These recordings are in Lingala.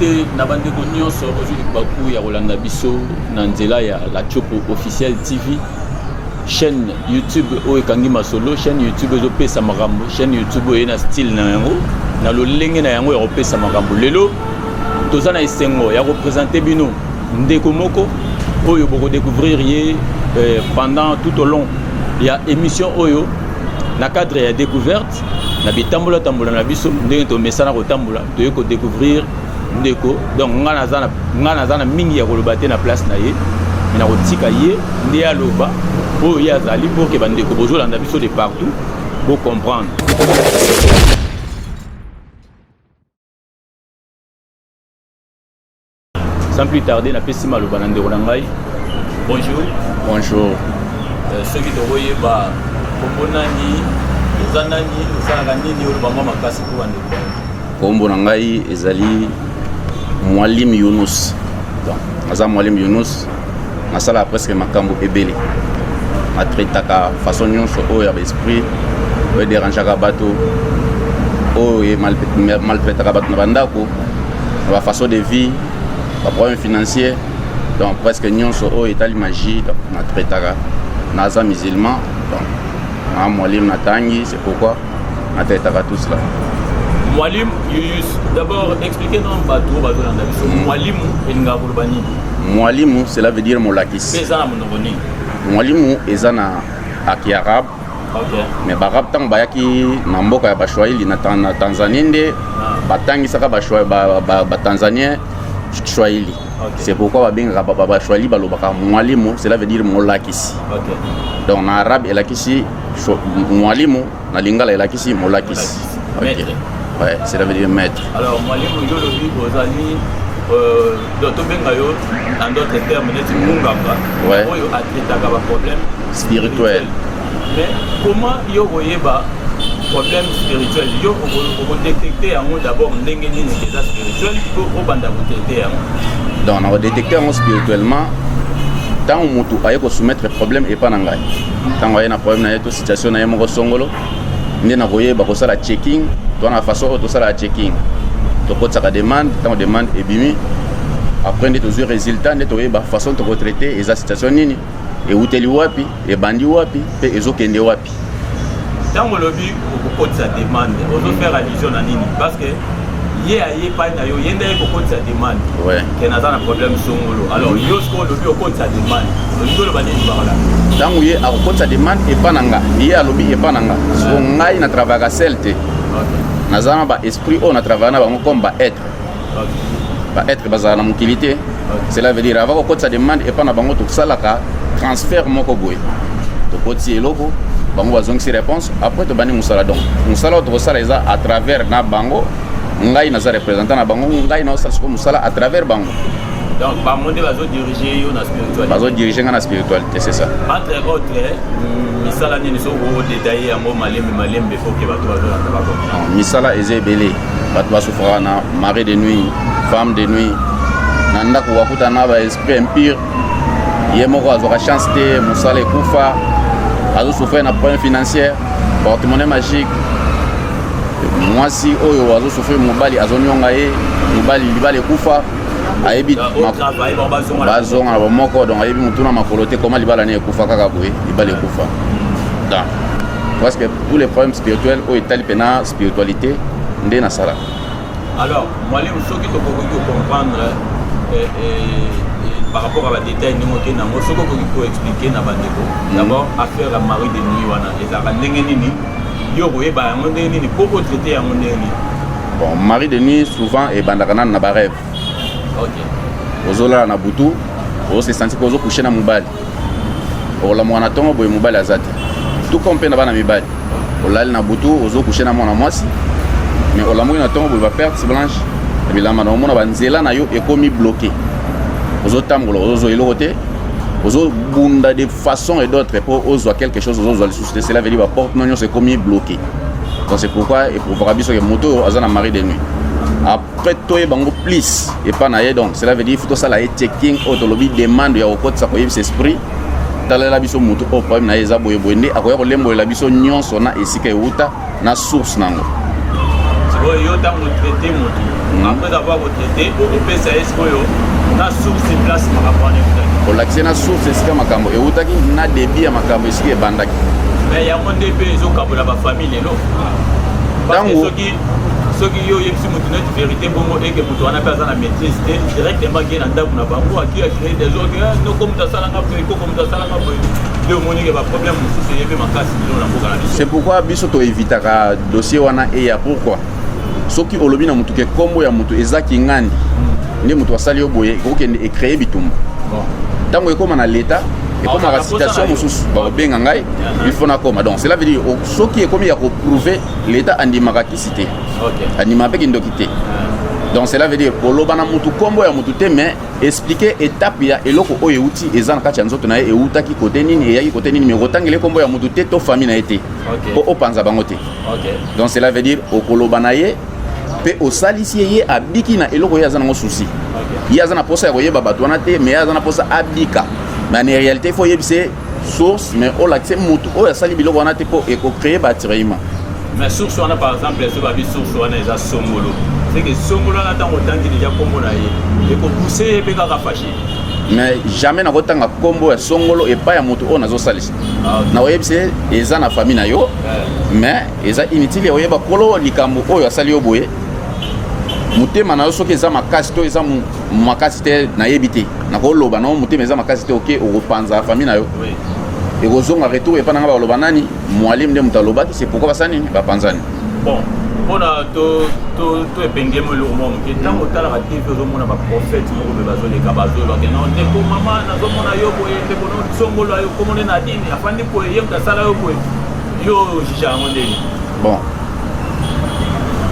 te na bande ko nyonso ozuli baku ya Rolanda Bisso na nzela ya la Chopo officiel TV chaîne YouTube o ekangi masolo chaîne YouTube ezo pesa makambo chaîne YouTube ena style na yango na lolenge na yango ya pesa makambo lelo tozana esengo ya représenter bino ndeko moko oyo boko découvrir ye pendant tout au long ya émission oyo na cadre ya découverte na bitambola tambola na biso ndenge to mesana ko tambola to yeko découvrir ndeko donc ngana zana mingi ya koloba te na place na ye na kotika ye ndi aloba oyo ya zali pour que bandeko bozolanda biso de partout pour comprendre. Sans plus tarder, na pesi maloba na ndeko na ngai. Bonjour. Bonjour. Ceux qui te voyaient ba kombonani ezanani osala nini oloba mama makasi pour ndeko. Kombo na ngai ezali Mwalim Yunus. Donc aza Mwalim Yunus nasala presque makambo ebele. Atretaka façon nyonso oyo ya esprit oyo dérangeaka bato oyo maltraitaka bato na bandako na façon de vie ba problème financier donc presque nyonso oyo etali magie donc natretaka naza musulman donc na Mwalim natangi c'est pourquoi natretaka tout cela. Mwalim Yunus, d'abord expliquez-nous un bateau dans biso. Mwalim elinga koloba nini? Mwalim cela veut dire molakisi. Pesa na monoko nini? Mwalimu eza na aki arabe. Okay. Mais barab tant bayaki na mboka ya bashwaili na Tanzanie nde batangisaka ba Tanzanien Swahili. Okay. C'est pourquoi babengaka bashwaili balobaka mwalimu cela veut dire molakisi. Okay. Donc na arabe elakisi mwalimu na lingala elakisi molakisi. Okay. Ouais, cela veut dire maître. Alors mwalimu yo lobi ozali en d'autres termes, ouais. Problème spirituel. Mais comment yo voyez problème spirituel? Yo détecter d'abord spirituel pour détecter. Donc on va détecter spirituellement tant on a soumettre problème et pas nangai. Tant on a un problème na situation na yemo songolo, ni na voyer ba ko sala checking, to na façon auto sala checking. To ko tsaka demande, tant on demande et bimi après on est aux résultats on est façon de retraiter les situations nini et uteli wapi et bandi wapi et ezokende wapi dans le lobby au côté sa demande on faire allusion à nini parce que yé pas na yo yenda ko côté sa demande ouais que na un problème songolo alors yo ce ko lobby au côté sa demande le bandi barala dans yé a côté sa demande et pas nanga yé a lobby et pas nanga so ngai na travailler celte na zana ba esprit on a travaillé na ba comme ba être être basé na mukilité cela veut dire avant qu'on sa demande et pas na bango tout ça là transfert moko boy to koti eloko bango bazong si réponse après to bani musala donc musala to sala eza à travers na bango ngai na za représentant na bango ngai na sala ko musala à travers bango donc ba monde bazo diriger yo na spiritualité bazo diriger na spiritualité c'est ça entre autres misala ni so go détailler yango malembe faut que bato bazo na bango misala ezebele bato basufra na mari de nuit femme de nuit nanda ko wakuta na ba esprit impur yemoko azoka chance te musala ekufa azo souffrir na problème financier porte-monnaie magique mwasi oyo azo souffrir mobali azonyonga ye mobali libala ekufa ayebi bazonga na moko donc ayebi mutuna makolo te comment libala ne ekufa kaka boye libala ekufa donc parce que pour les problèmes spirituels o etali pena spiritualité nde na sala. Alors, moi, ce qui faut comprendre par rapport à la détail, nous faut expliquer d'abord affaire à mari de nuit traiter bon, mari de nuit souvent est bandakana na ba rêve. OK. Ozola na butu, o se sentir ko coucher na mobali. O la mwana tongo boy mobali azati. Tout compte na bana mibali. O la na butu, ozo coucher na mwana mwasi. Mais au lamour na tombe va perdre c'est blanche et bien là maintenant on a nzela na yo ekomi bloqué aux autres tambola aux autres aux bunda de façon et d'autres pour aux quelque chose aux autres sous cela veut dire porte non c'est comme bloqué donc c'est pourquoi et pour voir biso que moto azana mari de nuit après toi et bango plus et pas na donc cela veut dire faut ça la checking autolobie demande ya au côté ça koyeb esprit dans la biso moto au problème na eza boye boye ndi akoya ko lembo la biso nyonso na esika euta na source nango. Oui, yo tant traité moto. Après avoir retraité, au PCS koyo na source place makapane kutaki. Pour l'accès na source esika makambo et utaki na débit ya makambo esika bandaki. Mais ya monde pe zo kabola ba famille lelo. Parce que ceux qui yo yebisi moto net vérité bongo et que moto wana pe azana maîtrise directement qui na ndako na bango qui a créé des autres no comme ta sala ngapé comme ta sala ngapé. De monique ba problème c'est yebe makasi lelo na boka na biso. C'est pourquoi biso to évitaka dossier wana et ya pourquoi soki olobi na mutu ke kombo ya mutu ezaki ngandi ndi mutu asali yo boye kokende e créer bitumba tango ekoma na l'état ekoma la citation mosusu ba benga ngai il faut na koma donc cela veut dire soki ekomi ya ko prouver l'état andimaka kisité andima pe kindokité donc cela veut dire oloba na mutu kombo ya mutu te mais expliquer étape ya eloko oyo euti eza na kati ya nzoto na ye eutaki kote nini eyaki kote nini mais kotangele kombo ya mutu te to famille na ye te po opanza bango te donc cela veut dire okoloba na ye pe osalisi ye abiki na eloko ye aza nango souci ye aza na posa ya koyeba bato wana te mais ye aza na posa abika mais en réalité il faut yebise source mais olakise mutu oyo asali biloko wana te po ekocreye baatiraillement mais source wana par exemple so babi source wana eza songolo c'est que songolo wana ntango otangi deja kombo na ye ekopousse ye mpe kaka fashi mais jamais nakotanga kombo ya songolo epai ya mutu oyo nazosalisa nakoyebise eza na famille na yo mais eza inutile ya koyeba kolo likambo oyo asali yo boye mutema na yo soki eza makasi to eza makasi te nayebi te nakoloba nango mutema eza makasi te oke okopanza famille na yo ekozonga retour epa nanga baloba nani mwalimu nde mutu alobaki c'est pourquoi basala nini bapanzani bon mpona to epengemo eloko mwa moke ntango otalaka tv ozomona baprofete moko mpe bazoleka bazolobake no ndeko mama nazomona yo boye ndeko songolo yo komone na dini afandi boye ye mutu asala yo boye yo jija yango ndeni bon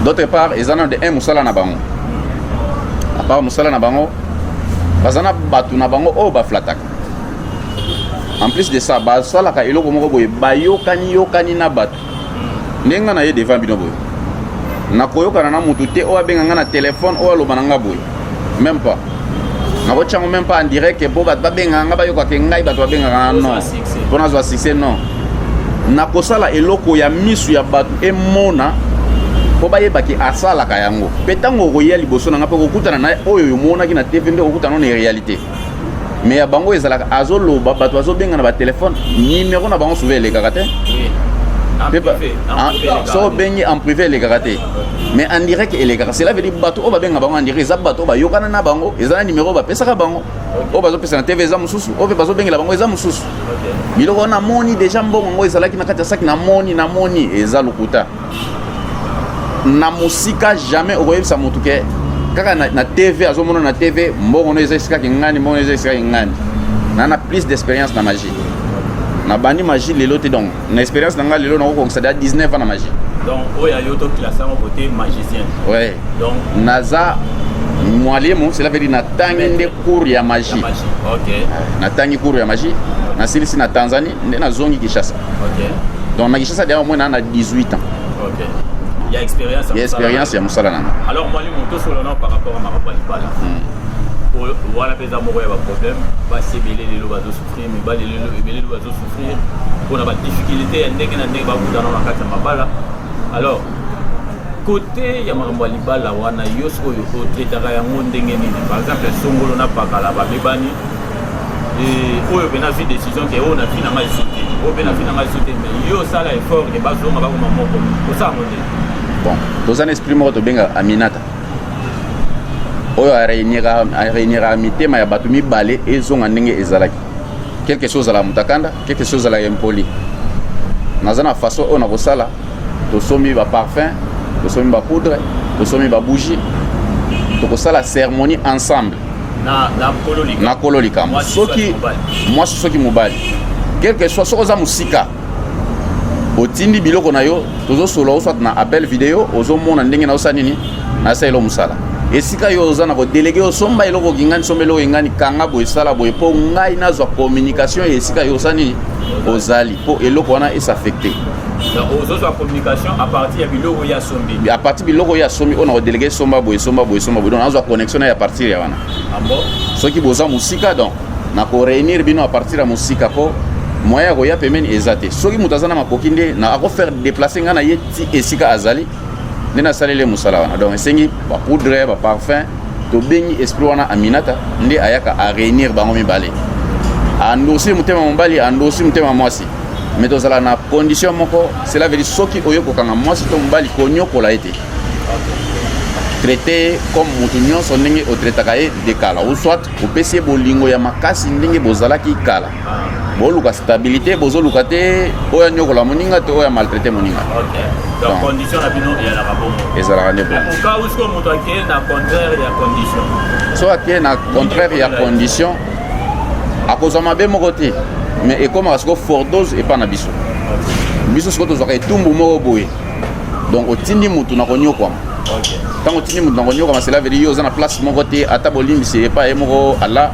d'autre part eza na de un mosala na bango à part mosala na bango baza na bato na bango oyo baflataka en plus de ça basalaka eloko moko boye bayokani na bato ndenge na ye devant bino boye nakoyokana na mutu te oyo abenga nga na telefone oyo aloba na nga boye même pas nakotyango même pas en direct po bato babengaka nga bayokaka ngai bato babengaka non mpo nazwa succès non nakosala eloko ya misu ya bato emona po bayebaki asalaka yango mpe ntango okoya liboso na nga mpe kokutana na oyo omonaki na tv nde okutana na réalité mais ya bango ezalaka azoloba bato bazobenga na batelefone numéro na bango souvent elekaka te so obengi en privé elekaka te mais en direct elekaka cela veut dire bato oyo babenga bango en direct eza bato oyo bayokana na bango eza na numéro bapesaka bango oyo bazopesa na tv eza mosusu oyo mpe bazobengela bango eza mosusu biloko namoni deja mbongo yango ezalaki na kati ya saki namoni eza lokuta na mosika jamais okoyebisa motu ke kaka na tv azomona na tv mbongo no eza esikaki ngani mbongo eza esikaki ngani na plus d'expérience na magie na bandi magie lelo te donc na expérience na nga lelo nakokongisa deja 19 ans na magie donc oyo ayo toclasse yango côté magicien ouais donc naza mwalimu cela veut dire natangi nde cours ya magie natangi cours ya magie nasilisi na Tanzanie nde nazongi Kinshasa donc na Kinshasa deja omoi na 18 ans il y a expérience ya mosala nanga alors mwalimu tosolana par rapport à makambo ya libala wana mpenza moko ya baproblème basi ebele lelo bazosouffrir mibali lelo ebele lelo bazosouffrir mpona badifficulté ya ndenge na ndenge bakutana na kati ya mabala alors côté ya makambo ya libala wana yo soki oyo otretaka yango ndenge nini par exemple songolo na pakala babebani oyo mpe nazwi décision ke oyo na vi na ngai sote oyo mpe na vi na ngai sote mais yo osala effort ke bazonga bakoma moko osala ngo ndenge bon toza na esprit moko tobenga aminata oyo aréunira mitema ya bato mibale ezonga ndenge ezalaki quelque chose ala mutakanda quelque chose ala impoli naza na façon oyo nakosala tosombi baparfum tosombi bapoudre tosombi babougie tokosala cérémonie ensemble na kolo likambo soki mwasi soki mobali quelque soit soki oza mosika otindi biloko na yo tozosolola oswat na appel video ozomona ndenge na osala nini nasa elo mosala esika yo oza na kodelege osomba eloko okingani somba eloko engani kanga boye esala boye mpo ngai nazwa communication ya esika yo osala nini ozali mpo eloko wana esaffecte ozozwa communication à partir ya biloko ya sombi à partir biloko ya sombi oyo na kodelege somba boye donc nazwa connexion na ya partir ya wana soki boza mosika donc na koreunir bino à partir ya mosika mpo moyen ya koya pembeni eza te soki moto aza na makoki nde na akofaire déplacer ngai na ye ti esika azali nde nasaleli mosala wana donc esengi bapoudre baparfum tobengi esprit wana aminata nde ayaka aréunir bango mibale andurci motema mobali andurci motema mwasi mais tozala na condition moko cela veut dire soki oyokokanga mwasi to mobali konyokola ye te traité comme moto nyonso ndenge otretaka ye de kala ou soit opesi ye bolingo ya makasi ndenge bozalaki kala boluka stabilité bozoluka te oyo anyokola moninga te oyo maltraité moninga donc condition na bino ezalaka bongo ezalaka nde bongo ka usko moto akeye na contraire ya condition so akeye na contraire ya condition akozwa mabe moko te mais ekomaka siko fort dose epa na biso biso siko tozwaka etumbu moko boye donc otindi mutu na konyokwama ntango otindi mutu na konyokwama cela veut dire yo oza na place moko te ata bolimbisi epa ye moko ala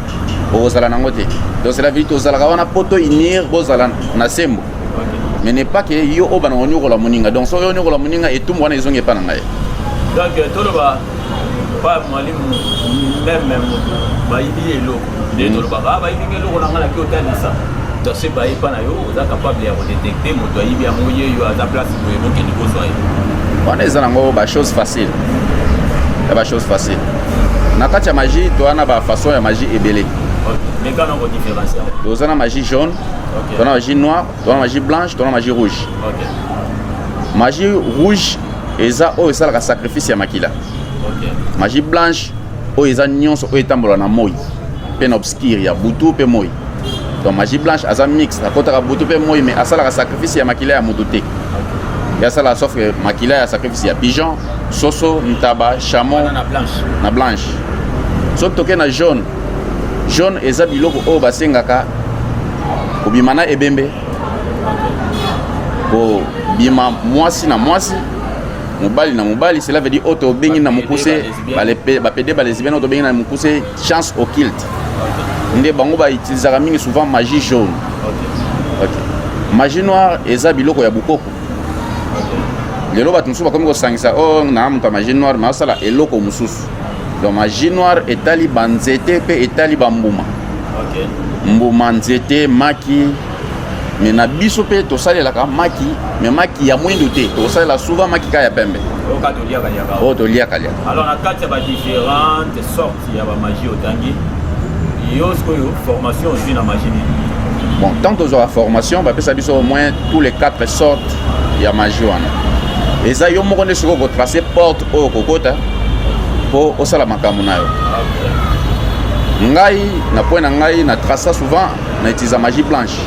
okozala nango te donc cela veut dire tozalaka wana po to unir bozala na sembo mais n'est pas que yo oyo bana konyokola moninga donc so yo onyokola moninga etumbu wana ezongi epa na ngai donc toloba pa mwalimu meme moto bayibi eloko nde tolobaka bayibi eloko na ngai naki otalisa donc se baye pa na yo oza capable ya kodetecte moto ayibi yango ye yo aza place boye bokende koso ye wana eza nango bachose facile ya bachose facile na kati ya magie toza na bafaçon ya magie ebele mais kana kodiférencia toza na magie jaune toza na magie noire toza na magie blanche toza na magie rouge magie rouge eza oyo esalaka sacrifice ya makila magie blanche oyo eza nyonso oyo etambola na moi mpe na obscure ya butu mpe moi donc magie blanche aza mixte akotaka butu mpe moi mais asalaka sacrifice ya makila ya motu te asalaka sauf que makila ya sacrifice ya pigeon soso ntaba chameau na blanche soki toke na jaune jaune eza biloko oyo basengaka kobima na ebembe kobima mwasi na mwasi mobali na mobali cela veut dire oyo tobengi na mokuse bapede balesbienne oyo tobengi na mokuse chance occulte nde bango bautilisaka mingi souvent magie jaune magie noire eza biloko ya bukoko lelo bato mosusu bakomi kosangisa oyo na moto ya magie noire mais asala eloko mosusu donc magie noire etali banzete mpe etali bambuma mbuma nzete maki mais na biso mpe tosalelaka maki mais maki ya mwindu te tokosalela souvent maki kaka ya pembe oyo toliaka liaka alors na kati ya badifférente sorte ya bamagie otangi yo sikoyo formation ozwi na magie nini bon tant tozwaka formation bapesa biso au moins tous les 4 sortes ya magie wana eza yo moko nde sikoyo kotrace porte oyo kokota mpo osala makambo na yo ngai na point na ngai na traça souvent na utiliza magie blanche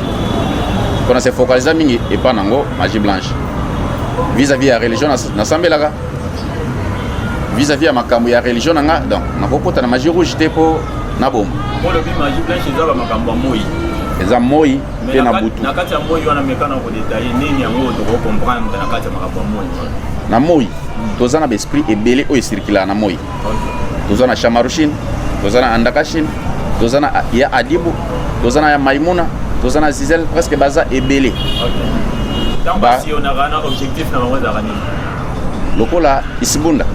mpona se focalisa mingi epa nango magie blanche vis-à-vis ya religion nasambelaka vis-à-vis ya makambo ya religion na nga donc nakokota na magie rouge te mpo naboma olobi magie blanche eza bamakambo ya moi eza moi mpe na butu na kati ya moi wana mekana kodetaille nini yango tokokomprendre na kati ya makambo ya moi na moi toza na baesprit ebele oyo esirikilaka na moi toza na shamarushine toza na andakashine toza na ya adibu toza na ya maimuna toza na zizel presque baza ebele lokola isibunda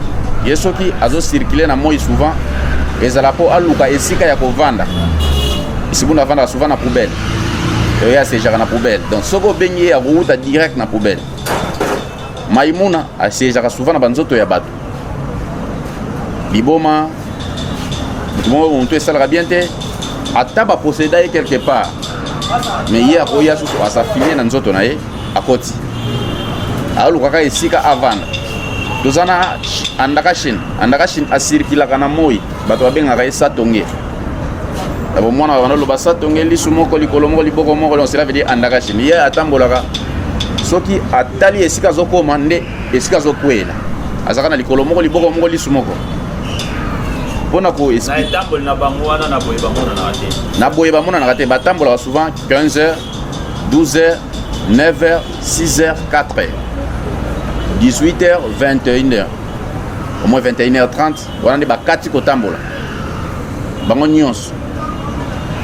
ye soki azosirkile na moi souvent ezala mpo aluka esika ya kovanda isibunda avandaka souvent na poubelle oyo asejaka na poubelle donc soki obengi ye akouta direct na poubelle maimuna asejaka souvent na banzoto ya bato liboma mutu moko motu esalaka bien te ata baposeda ye quelque part mais ye akoya susu asafile na nzoto na ye akoti alukaka esika avanda toza na andakashine asirikilaka na moi bato babengaka ye satonge abo mwana babanda oloba satonge lisu moko likolo moko liboko moko donc cela veut dire andakashine ye atambolaka soki atali esika azokoma nde esika azokwela azalaka na likolo moko liboko moko lisu moko mpona na boye bamonanaka te batambolaka souvent 15h 12h 9h 6h 4h 18h 21h au moins 21h30 wana nde bakati kotambola bango nyonso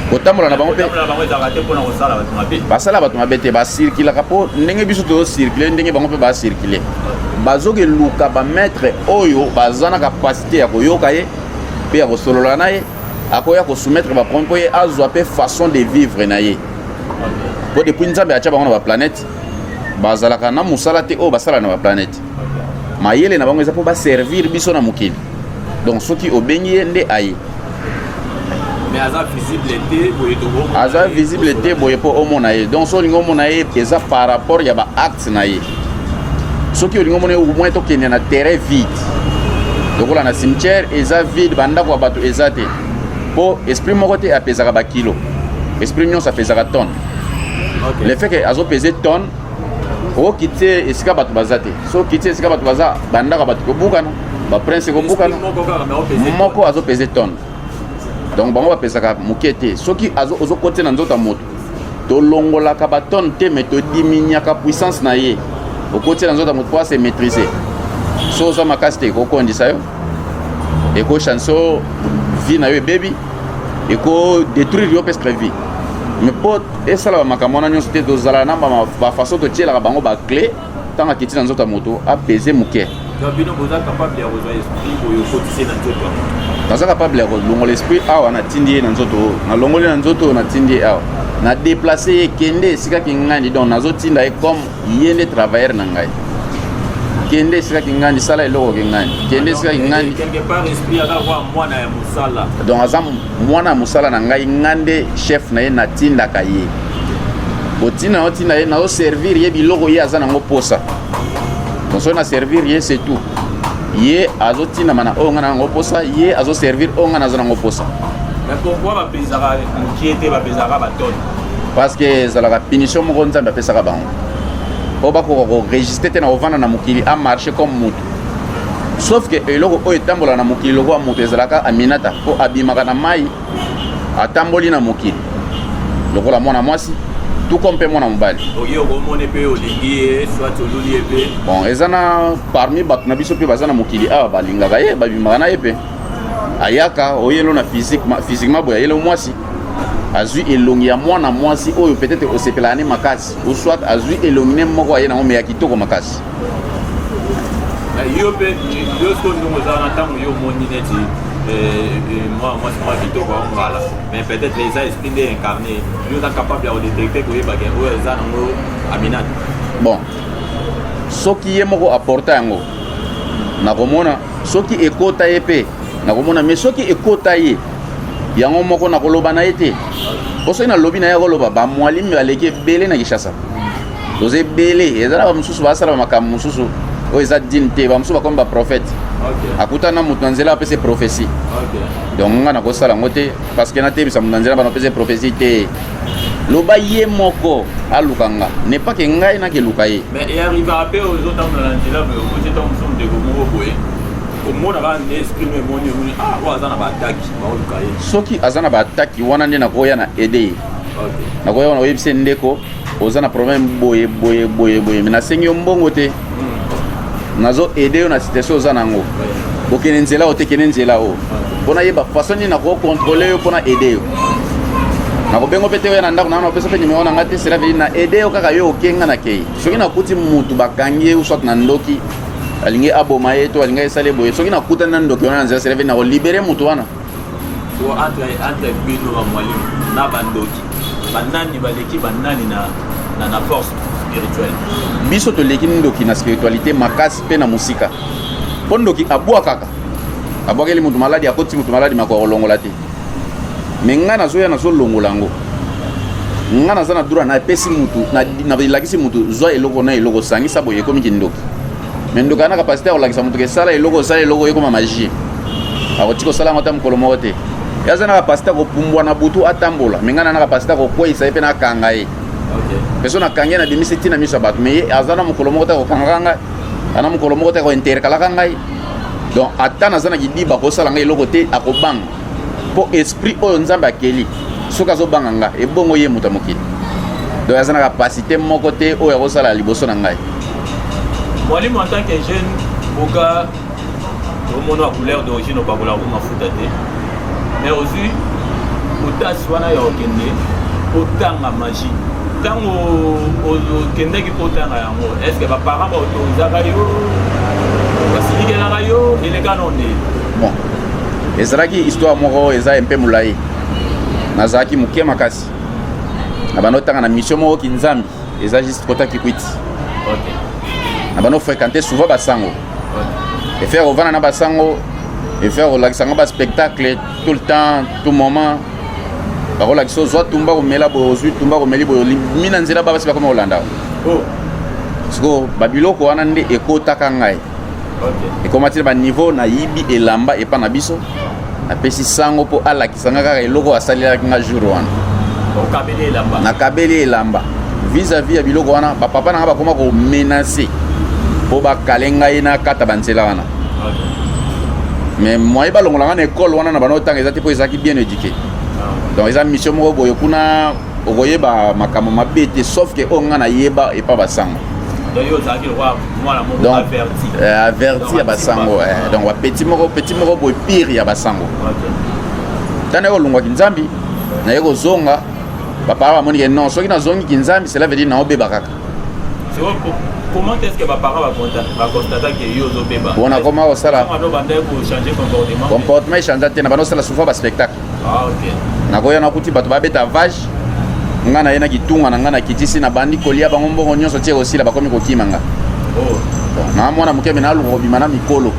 kotambola na bango mpe basala bato mabe te basirkilaka mpo ndenge biso tozosirkile ndenge bango mpe basirkile bazokeluka bamaître oyo baza na kapasité ya koyoka ye mpe ya kosolola na ye akoya kosoumettre baproblème mpo ye azwa mpe façon de vivre na ye mpo depuis nzambe atya bango na baplanète bazalaka na mosala te oyo basala na baplanète mayele na bango eza po ba servir biso na mokili donc soki obengi ye nde aye mais aza visibilité boye to aza visibilité boye po omona ye donc so lingo mona ye eza par rapport ya ba acte na ye soki olingo mona au moins tokende na terrain vide lokola na cimetière eza vide bandako ya bato eza te po esprit moko te apesaka bakilo esprit nyonso apesaka tonne le fait que azopese tonne okiti esika bato baza te so okiti esika bato baza bandako ya bato kobukana baprince kobukana moko azopese tonne donc bango bapesaka moke te soki ozokoti na nzoto ya moto tolongolaka batonne te mais todiminiaka puissance na ye okoti na nzoto ya moto po ase maîtriser so oza makasi te ekokondisa yo ekochanso vie na yo ebebi ekodétruire yo presque vie mais po esala bamakambo wana nyonso te tozala na bafaçon totielaka bango baclé ntango akiti na nzoto ya moto apese moke naza capable ya kolongola l'esprit awa natindi ye na nzoto nalongoli na nzoto natindi ye awa na déplace ye kende esika kingandi donc nazotinda ye comme ye nde travailleur na ngai kende esika kingandi sala eloko kingandi kende esika kingandi donc aza mwana ya mosala na ngai ngande chef na ye natindaka ye botina otinda ye nazoservir ye biloko ye aza nango posa donc soki na servir ye c'est tout ye azotindama na oyo nga na yango posa ye azoservir oyo nga naza nango posa parce que ezalaka punition moko nzambe apesaka bango po bakoka koregistre te na kovanda na mokili amarche comme motu sauf que eloko oyo etambola na mokili lokola moto ezalaka aminata po abimaka na mai atamboli na mokili lokola mwana mwasi tout comme mpe mwana mobali bon eza na parmi bato na biso mpe baza na mokili awa balingaka ye babimaka na ye mpe ayaka oyelo na physiquement boye ayelo mwasi azwi elongi ya mwana mwasi oyo peut-être osepelaka ne makasi ou soit azwi elongi ne moko aye nango me ya kitoko makasi yo mpe yoso ndongo eza na ntango yo omoni neti mwasi mwa kitoko aongala mais peut-être eza esprit nde incarné yo oza capable ya kodétecte koyebaka oyo eza nango aminate bon soki ye moko aporta yango nakomona soki ekota ye mpe nakomona mais soki ekota ye yango moko nakoloba na ye te po soki nalobi na ye akoloba bamwalimi baleki ebele na Kinshasa toza ebele ezala bamosusu basala bamakambo mosusu oyo eza dine te bamosusu bakomi baprophète akutana na moto na nzela apesa prophétie donc nga nakosala yango te parce que natebisa moto na nzela bana apesa prophétie te loba ye moko aluka nga ne pas ke ngai nakeluka ye mais arrivera mpe ozotambola na nzela okoteta mosusu moteko moko boye omonaka nde exprime emoni omoni oyo aza na baataki baoluka ye soki aza na baataki wana nde nakoya na ede ye nakoya wana oyebise ndeko oza na problème boye boye boye boye me nasengi yo mbongo te nazo ede yo na situation oza nango okende nzela o te kende nzela o mpona yeba façon nini nakokontrole yo mpona ede yo nakobengo mpe te oya na ndako nanga napesa mpe nimero nanga te sera veli na ede yo kaka yo okenga na kei soki nakuti mutu bakangi ye soit na ndoki alingi aboma ye to alingi esala boye soki nakutani na ndoki wana na nzela sera veli nakolibere mutu wana so entre bino bamwalimu na bandoki banani baleki banani na force spirituelle biso toleki ndoki na spiritualité makasi mpe na mosika mpo ndoki abwa kaka abwakeli mutu maladi akoti mutu maladi makoka kolongola te me nga nazoya nazolongola yango nga naza na droit napesi mutu nalakisi mutu zwa eloko na eloko sangisa boye ekomiki ndoki me ndoki ana kapasité ya kolakisa mutu kesala eloko osala eloko ekoma magie akoti kosala yango ata mokolo moko te aza na kapasité ya kopumbwa na butu atambola me nga na kapasité ya kokweyisa ye mpe nakanga ye peso nakangi ye na bimisi ntina miso ya bato me ye aza na mokolo moko te kokangaka ngai ana mokolo moko te kointerkalaka ngai donc ata naza na kidiba kosala ngai eloko te akobanga mpo esprit oyo nzambe akeli soki azobanga nga ebongo ye moto ya mokili donc aza na kapasité moko te oyo akosala liboso na ngai mwalimu en tant que jeune oka omona couleur d'origine opakolaka ko mafuta te mais ozwi otasi wana ya okende otanga magie ntango okendeki mpo otanga yango est ce que baparent baautorisaka yo basilikelaka yo eleka no nde bon ezalaki histoire moko eza mpe molai nazalaki moke makasi na bando otanga na mission moko kinzambi eza juste kota kikwiti na bando fréquente souvent basango et faire au vana basango et faire au laxanga ba spectacle tout le temps tout moment ba ko laxo zo tumba ko mela bo zo tumba ko meli bo mina nzela ba basi ba ko Holanda oh sko babiloko wana nde ekotaka ngai OK et comment dire ba niveau na yibi elamba et pas na biso na pesi sango po ala kisanga kaka eloko asalela nga jour wana o kabeli elamba na kabeli elamba vis-à-vis ya biloko wana ba papa na ba koma ko menacer po ba kalenga ina kata banzela wana mais moi ba longola na école wana na bano tanga ezati po ezaki bien éduqué donc eza mission moko boye kuna okoyeba makambo mabete sauf que onga na yeba et pas basango donc yo zaki roi moi la moko averti averti ya basango donc wa petit moko boye pire ya basango tane ko lungwa kinzambi na yeko zonga papa ba moni que non soki na zongi kinzambi cela veut dire na obeba kaka comment est-ce que papa va constater que yo zo beba bona comment au sala on doit changer comportement changer tena bano sala souvent ba spectacle OK na koya na kuti bato ba beta vache ngana yena kitunga na ngana kitisi na bandi kolia bango mbongo nyonso tie aussi la bakomi kokimanga oh na mwana mukebe na lu robimana mikolo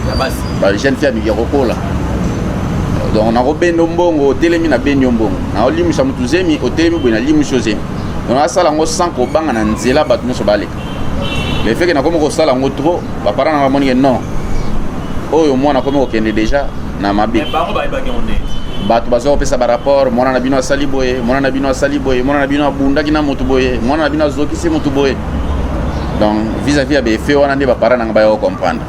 ya basi ba jeune fille mi kokola donc na ko bendo mbongo telemi na bendo mbongo na olimusa mutuzemi otelemi bwe na limuso zemi donc asala ngo sans ko banga na nzela bato nyonso baleka le fait que na komo ko sala ngo trop ba parana na moni que non oyo mwana komo ko kende déjà na mabe mais bango ba ibaki onde bato bazo pesa ba rapport mwana na bino asali boye mwana na bino asali boye mwana na bino abundaki na motu boye mwana na bino azokisi motu boye donc vis-à-vis ya befe wana nde ba parana nga ba yo comprendre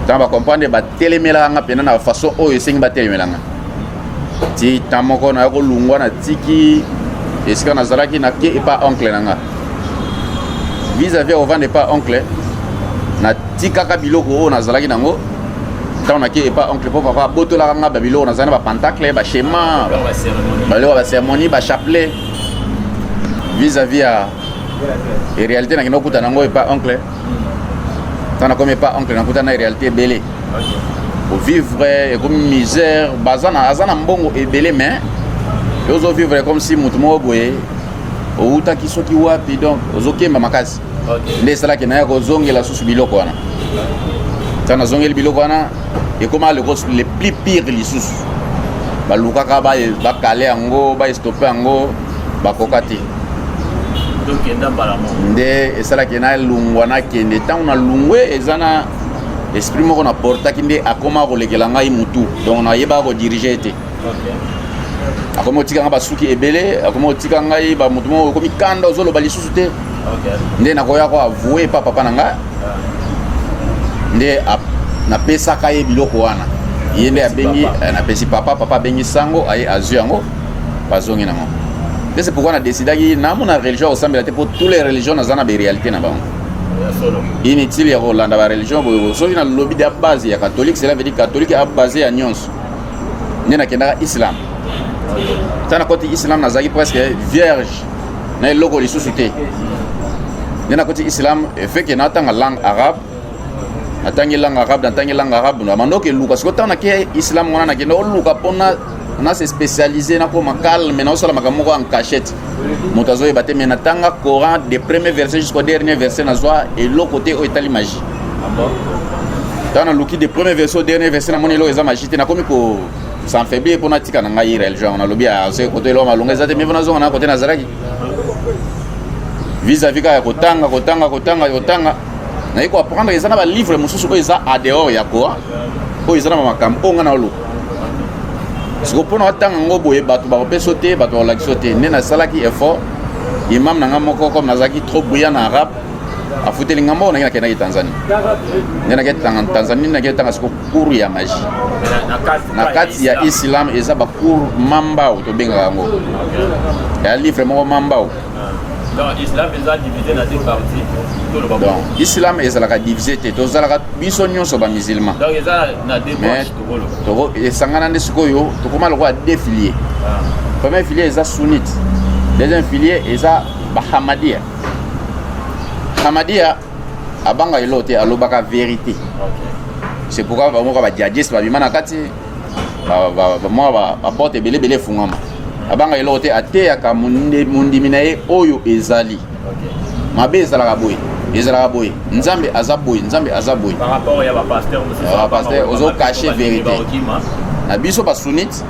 tant ba comprendre ba telemela nga pena na façon oyo esengi ba telemela nga ti tamoko na ko lungwa na tiki esika na zalaki na ke et pas oncle nanga vis-à-vis au vent de pas oncle na tika ka biloko o na zalaki nango tant na ke et pas oncle pour papa botola nga ba biloko na zana ba pentacle ba schéma ba cérémonie ba chapelet vis-à-vis à et réalité na kino kuta nango et pas oncle tant na comme pas oncle na kuta na réalité belé au vivre et comme misère bazana azana mbongo et belé mais ozo vivre comme si mutu mo boye outa kisoki wapi donc ozokemba makasi nde sala ke na ko zongela susu biloko wana tana zongela biloko wana et comment le plus pire les susu baluka ka ba kale yango ba stopper yango ba kokati donc enda balamo nde sala ke na lungwana kende tant na lungwe ezana esprit moko na porta kinde akoma ko lekela ngai mutu donc na yeba ko diriger été akomo tika nga basuki ebele akomo tika ngai ba mutu mo komi kanda ozolo bali susu te nde na koya ko avouer papa na nga nde na pesa kaye biloko wana yende abengi na pesi papa bengi sango aye azu yango bazongi nango c'est pourquoi on a décidé que na mona religion ressemble pour toutes les religions na zana be réalité na bango inutile ya Hollanda ba religion bo so na lobby de base ya catholique cela veut dire catholique a basé ya nyonso nde na kenda islam tana koti islam na zaki presque vierge na loko li susute nena koti islam fait que na tanga langue arabe atangi langue arabe na mandoke luka siko tana ke islam wana na kenda luka pona na se spécialiser na ko calme na osala makamoko en cachette motazo e baté mais na tanga Coran des premiers versets jusqu'au dernier verset na zwa et l'autre côté o etali magie tana luki des premiers versets au dernier verset na moni lo eza magie te na komi ko sans faiblir pour natika na ngai religion on a lobby à ce côté là malonga zate mais vona zonga na côté na zaraki vis-à-vis ka kotanga na iko apprendre ezana ba livre mususu ko eza a dehors ya quoi ko ezana makambo onga na lo siko pona watanga ngo boye bato ba kopesa te bato la kisote ne na salaki effort imam na ngamoko comme nazaki trop bouillant en arabe a futeli ngambo na kena Tanzanie nena ke Tanzanie na ke tanga siko cours ya magie na kati ya islam eza ba cours mambao to benga ngo ya livre mo mambao donc islam est divisé dans deux parties tout le donc islam est la divisé te to zala biso nyonso ba musulman donc eza na deux branches to esangana nde sikoyo to koma le roi deux filiers premier filier eza sunnite deuxième filier eza bahamadia Hamadia abanga ilote alobaka vérité c'est pourquoi ba moko ba jadis ba bimana kati ba porte belé fungama abanga ilote ate aka mundi minae oyo ezali mabe ezala ka boy ezalaka boye nzambe aza boye par rapport ya bapasteur pasteur ozo cacher vérité na biso basunite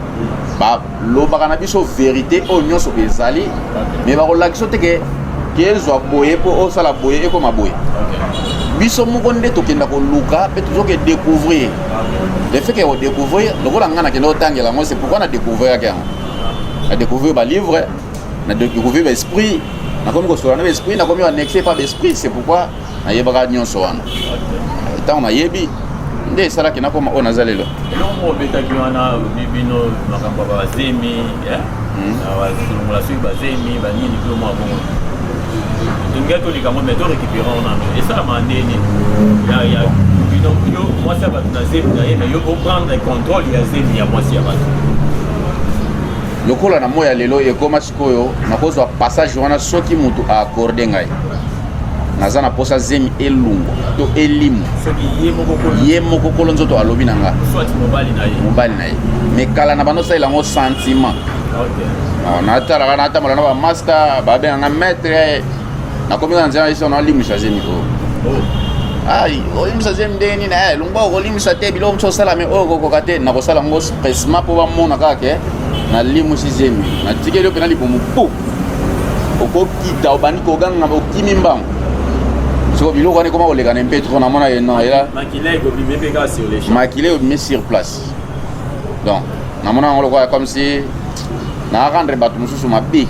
balobaka na biso vérité oyo nyonso ezali mais bakolakisa te ke ezwa boye mpo osala boye ekoma boye biso moko nde tokenda koluka mpe tozoke découvrir le fait ke odécouvrir lokola nga nakende otangela yango c'est pourquoi na découvrir yango na découvrir balivre na découvrir baesprit nakomi kosola na baesprit nakomi annexe par baesprit c'est pourquoi nayebaka nyonso wana ntango nayebi nde esalaki nakoma oyo naza lelo eloko obetaki wana bino makambo ya bazemi basolongola soki bazemi banini kilo mwa bongo tolingai tolikango mais torécupérant nano esalama ndeni ya bino yo mwasi ya bato na zemi na ye mais yo oprendre contrôle ya zemi ya mwasi ya bato lokola na moya lelo ekoma sikoyo nakozwa passage wana soki mutu aakorde ngai naza na posa zemi elungo to elimu ye moko kolo nzoto alobi na nga mobali na ye me kala na bando salela yango sentiment natalaka natambola na bamaster babenganga maître nakomi na nzela esi ona olimwisa zemi oyo olimwisa zemi ndenge nini longba okolimwisa te biloko mosu osala me oyo kokoka te nakosala yango pressement mpo bamona kaka ke nalimwisi zemi natikeli yo mpena libumu pu okokita obandi koganga okimi mbango soko biloko wana ekoma kolekana mpe tro namona ye non ela makile obimi sur place donc namona yango lokola comme si naarendre bato mosusu mabe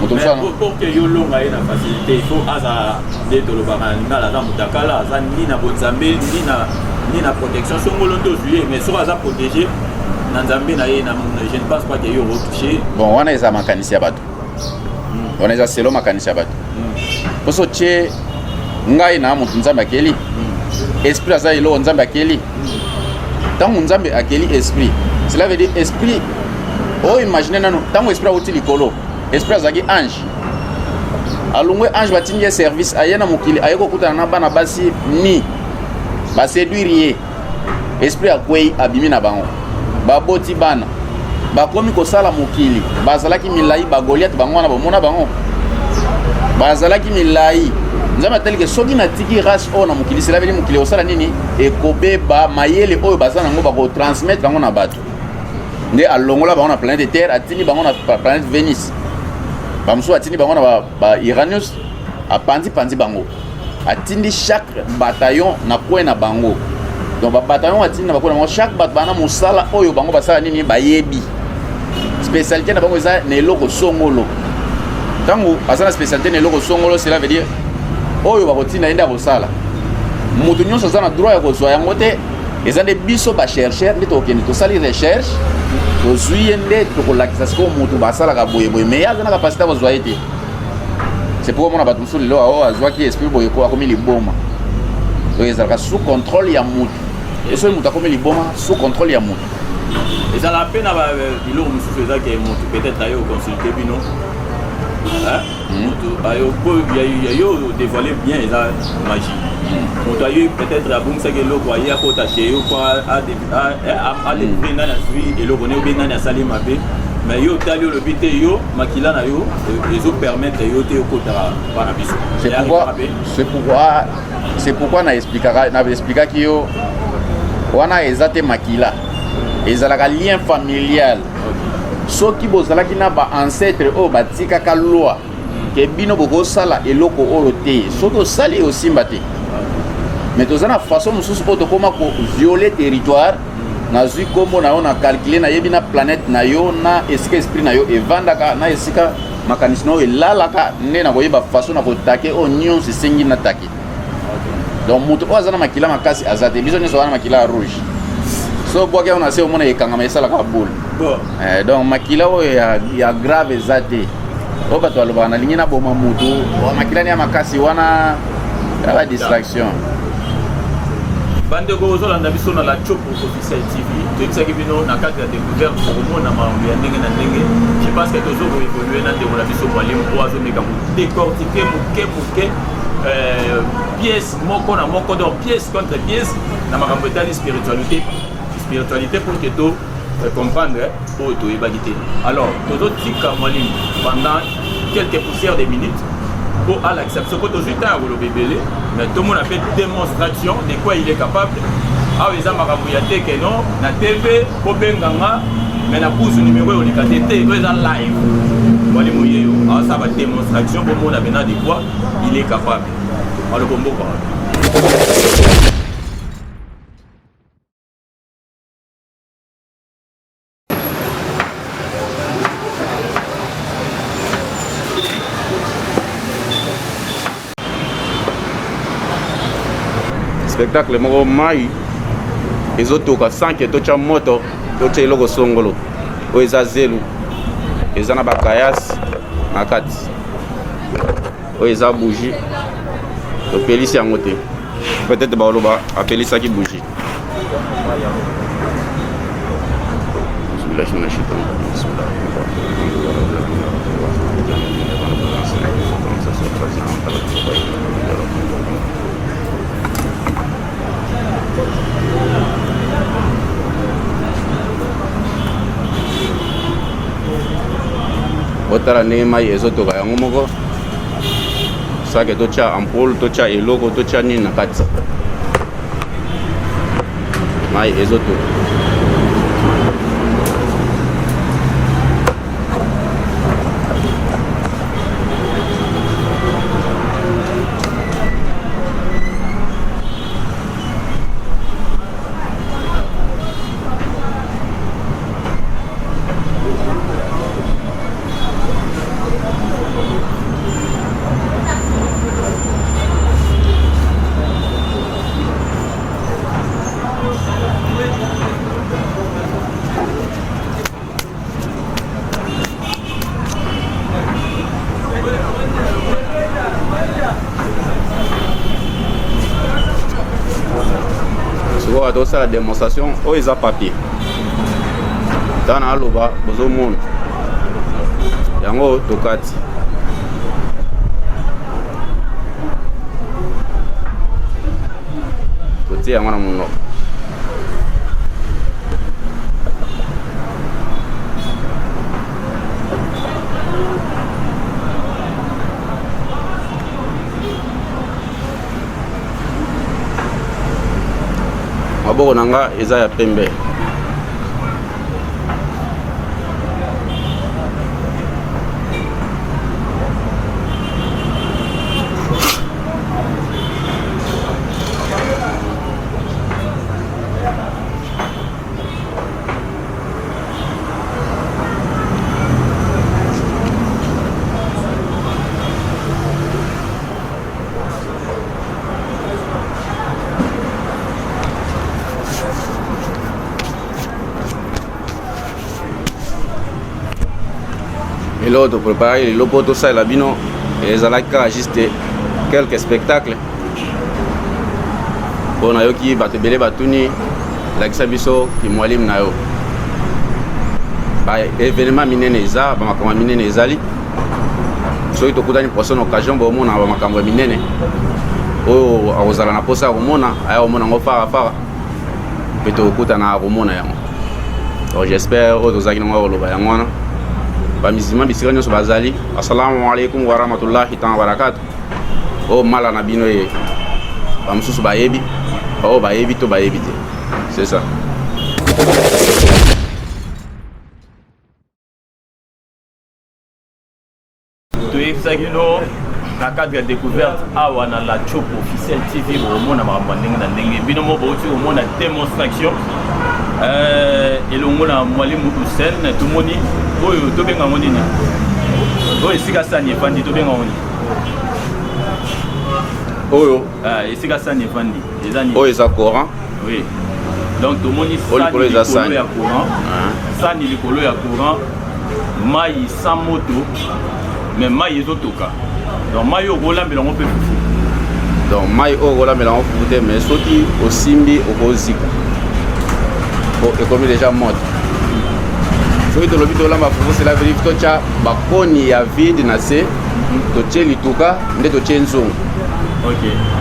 moto pour que yo longa ye na facilité il faut aza nde tolobaka ngala aza motakala aza ni na bonzambe ni na protection songolo nde ozwi ye mais soko aza protégé na nzambe na ye je ne pense pas que yo retouché bon wana eza makanisi ya bato wana eza selo makanisi ya bato poso tie ngai na moto nzambe akeli esprit aza eloko nzambe akeli ntango nzambe akeli esprit cela veut dire esprit oyo imagine nano ntango esprit awuti likolo esprit azalaki ange alongwe ange batindi ye service aye na mokili aye kokutana na bana basi ni baséduire ye esprit akwei abimi na bango baboti bana bakomi kosala mokili bazalaki milai bagoliate bango wana bomona bango bazalaki milai nzambe atalike soki natiki race oyo na mokili cela veut dire mokili osala nini ekobeba mayele oyo baza nango bakotransmettre yango na bato nde alongola bango na planète terre atindi bango na planète Vénus bamosusu atindi bango na Uranus apandi bango atindi chaque bataillon na kwe na bango donc babataillon atindi na bakwe na bango chaque bato bana mosala oyo bango basala nini bayebi spécialité na bango eza na eloko songolo ntango aza na spécialité na eloko songolo cela veut dire oyo bakotinda ye nde akosala moto nyonso aza na droit ya kozwa yango te eza nde biso bachercheur nde tokende tosali recherche tozwi ye nde tokolakisa sikoyo moto basalaka boyeboye mais ye aza na kapasité akozwa ye te c'est pourquoi mona bato mosusu lelo ao azwaki esprit boye ko akomi liboma donc ezalaka sous contrôle ya moto esoki moto akomi liboma sous contrôle ya moto ezala mpe na biloko mosusu ezaki moto peut-être aye oconsulte bino moto yo dévoile bien eza magie moto aye peut-être abongisaki eloko aye akota chez yo po adécouvrir nani asui eloko ne obe nani asali mabe mais yo otali olobi te yo makila na yo ezopermettre yo te okotaka bana biso c'est pourquoi naexplikaki yo wana eza te makila ezalaka lien familial soki bozalaki na baancetre oyo batikaka loi ke bino bokosala eloko oyo te soki osali osimba te mais toza na façon mosusu mpo tokóma koviole territoire nazwi nkombo na yo na calcule nayebi na planète na yo na esika esprit na yo evandaka na esika makanisi na oyo elalaka nde nakoyeba façon na kotake oyo nyonso esengi natake donc moto oyo aza na makila makasi aza te biso nyonso aza na makila ya rouge so bwaki ayo na se omona ekangama esalaka boule donc makila oyo ya grave eza te oyo bato balobaka nalingi naboma motu makila ni ya makasi wana ya badistraction bandeko ozolanda biso na la Chopo Officiel TV toyebisaki bino na kati ya découverte okomona makambo ya ndenge na ndenge je pense que tozokoévolue na ndeko na biso mwalimu oyo azomeka kodécortique moke pièce moko na moko donc pièce contre pièce na makambo etali spiritualité pour que to comprendre oyo toyebaki te alors tozotika mwalimu pendant quelques poussières de minutes pour à l'acceptation pour tout à le bébé mais tout le monde a fait démonstration de quoi il est capable ah ils ont marabouillé que non na TV pour benganga mais na pousse numéro on est catété ils ont live voilà mouillé ah ça va démonstration pour monde maintenant de quoi il est capable alors combo quoi. Spectacle moko mai ezotoka sans que tocha moto tocha eloko songolo oyo eza zelu eza na bakayas na kati oyo eza bougie topelisi yango te peut-être baoloba apelisaki bougie otala ndenge mai ezotoka yango moko sake totya ampoule totya eloko totya nini na kati mai ezotoka c'est la démonstration oyo eza papier tana aloba bozomona yango tokati totie yango na monoko maboko na nga eza ya pembe et l'autre préparé le poto ça la bino et ça la juste quelques spectacles on a yoki batebele batuni la kisabiso ki mwalim na yo ba événement minene za ba makamba minene ezali so ito kudani prochaine occasion ba mona ba makamba minene o azala na posa komona aya mona ngo fara peto kuta na komona yango donc j'espère o dozaki ngo loba yango bamizima bisika nyonso bazali assalamu alaikum wa rahmatullahi ta'ala wa barakatuh o mala na bino ye bamususu bayebi o bayebi to bayebi te c'est ça to efsakino na cadre de découverte awa na la Chop officiel TV au mona makambo ndenge na ndenge bino mo bauti au mona démonstration elongo na mwalimu Hussein tumoni oyo tobenga ngoni ni oyo sika sani efandi tobenga ngoni oyo esika sani efandi ezani oyo eza Coran oui donc tumoni sani ya Coran sani likolo ya Coran mai sans moto mais mai ezotoka donc mai okolambela ngo pe fufu donc mai okolambela ngo fufu te mais soki osimbi okozika ekomi déjà mode soki tolobi tolamba fufu c'est la vérité totia bakoni ya vide na se totie lituka nde totie nzongo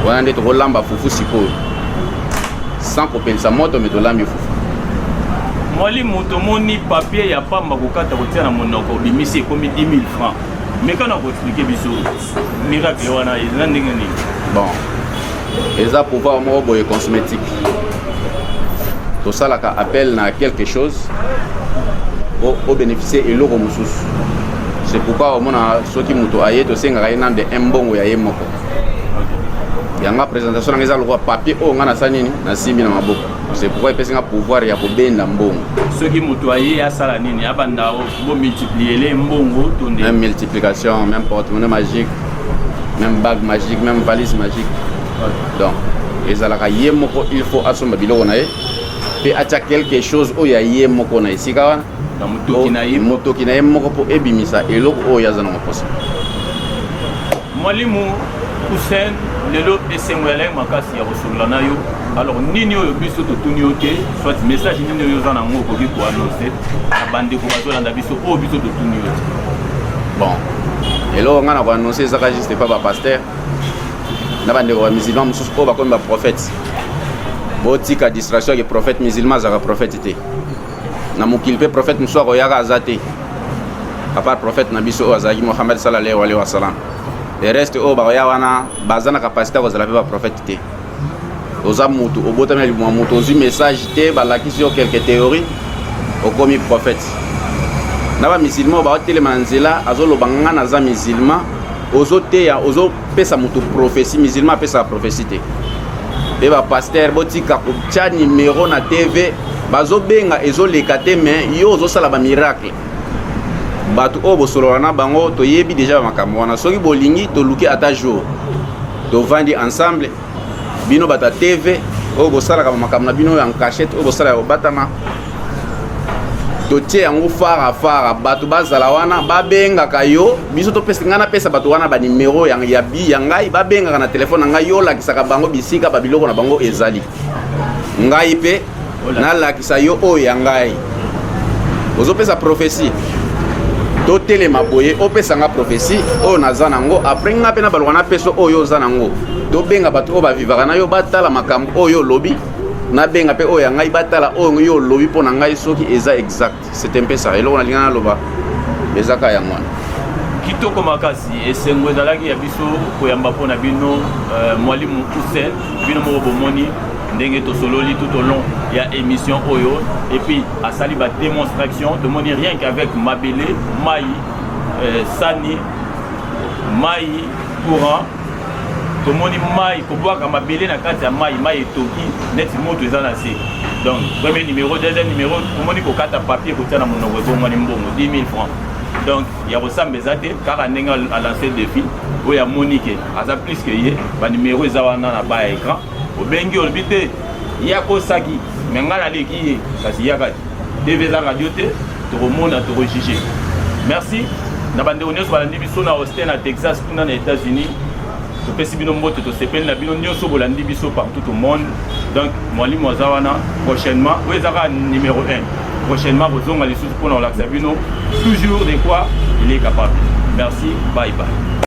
wana nde tokolamba fufu sikoyo sans kopelisa moto me tolambi fufu mwalimu tomoni papier ya pamba kokata kotia na monoko obimisi ekomi 10 000 francs mais quand on expliquer biso miracle wana eza ndenge nini? Bon, eza pouvoir moko boye cosmétique. Tout ça là appelle na quelque chose au bénéficier eloko mususu. C'est pourquoi on a soki muto aye to senga kaina de mbongo ya yemoko. Yanga présentation ngeza le papier o ngana sanini na simbi na maboko. C'est pourquoi il peut senga pouvoir ya kobenda mbongo. Soki muto aye ya sala nini abanda bo multiplier les mbongo tonde. Même multiplication, même porte-monnaie magique, même bague magique, même valise magique. Donc, ezalaka yemoko il faut asomba biloko na ye. Pe acha quelque chose o ya yemoko na isika wana. Na mutoki na yemoko po ebimisa eloko o yazana maposa. Mwalimu Hussein lelo esengwele makasi ya kosola na yo. Alors nini oyo biso to tuni oke soit message nini oyo zana ngoko ki ko annoncer abande ko bazolanda biso o biso to tuni yo. Bon. Elo ngana ko annoncer ça juste pas pasteur. Na bande ko musulman mususu ko ba comme ba prophète. Botika distraction ke prophète musulman za prophète té. Na mukilpe prophète mususu ko yaka azate. À part prophète na biso azaki Muhammad sallallahu alaihi wasallam. Le reste o ba ya wana bazana capacité ko zala ba prophète té. Oza mutu obotama li mutu ozi message té balaki sur quelques théories au comme prophète. Na ba musulman ba tele manzela azolo bangana za musulman ozo té ya ozo pesa mutu prophétie musulman pesa prophétie té. Et ba pasteur botika ko tia numéro na TV bazo benga ezo lekate mais yo ozo sala ba miracle. Batu o bosolo na bango to yebi déjà makambo wana soki bolingi to luki ata jour. To vandi ensemble bino bata TV o bosala ka makambo na bino en cachette o bosala o batama. To tie yango fara batu bazala wana babenga kayo biso to pesa ngana pesa batu wana ba numéro ya ngai babenga na téléphone ngai yo la kisaka bango bisika ba biloko na bango ezali ngai pe na la kisa yo o ya ngai ozo pesa prophétie to telema boye o pesa nga prophétie o nazana ngo après nga pe na balwana peso o yo zana ngo to benga batu o ba vivaka na yo batala makambo o yo lobi na benga pe o ya ngai batala o yo lobi pona ngai soki eza exact c'est un peu ça elo na lingana loba ezaka ya mwana kitoko makasi esengo ezalaki ya biso koyamba pona bino mwalimu Hussein bino mo bomoni ndenge to sololi tout au long ya émission oyo et puis asali ba démonstration de moni rien qu'avec mabele mai sani mai courant to moni mai ko boaka mabele na kati ya mai etoki neti moto eza na se. Donc premier numéro, deuxième numéro to moni ko kata papier ko tana monoko ko moni mbongo 10 000 francs. Donc ya ressemble ezate car ndenge a lancé défi o ya Monique aza plus que ye ba numéro eza wana na ba écran obengi olbite yako saki mengala leki ye kasi yaka TV za radio te to remona to rejuger. Merci na bande onyo so balandi biso na Austin na Texas kuna na États-Unis to pesi bino mbote to sepel na bino nyonso bolandi biso partout au monde. Donc mwalimu azawana prochainement o ezaka numéro 1 prochainement bozonga lisusu pona olaxa bino toujours de quoi il est capable. Merci, bye bye.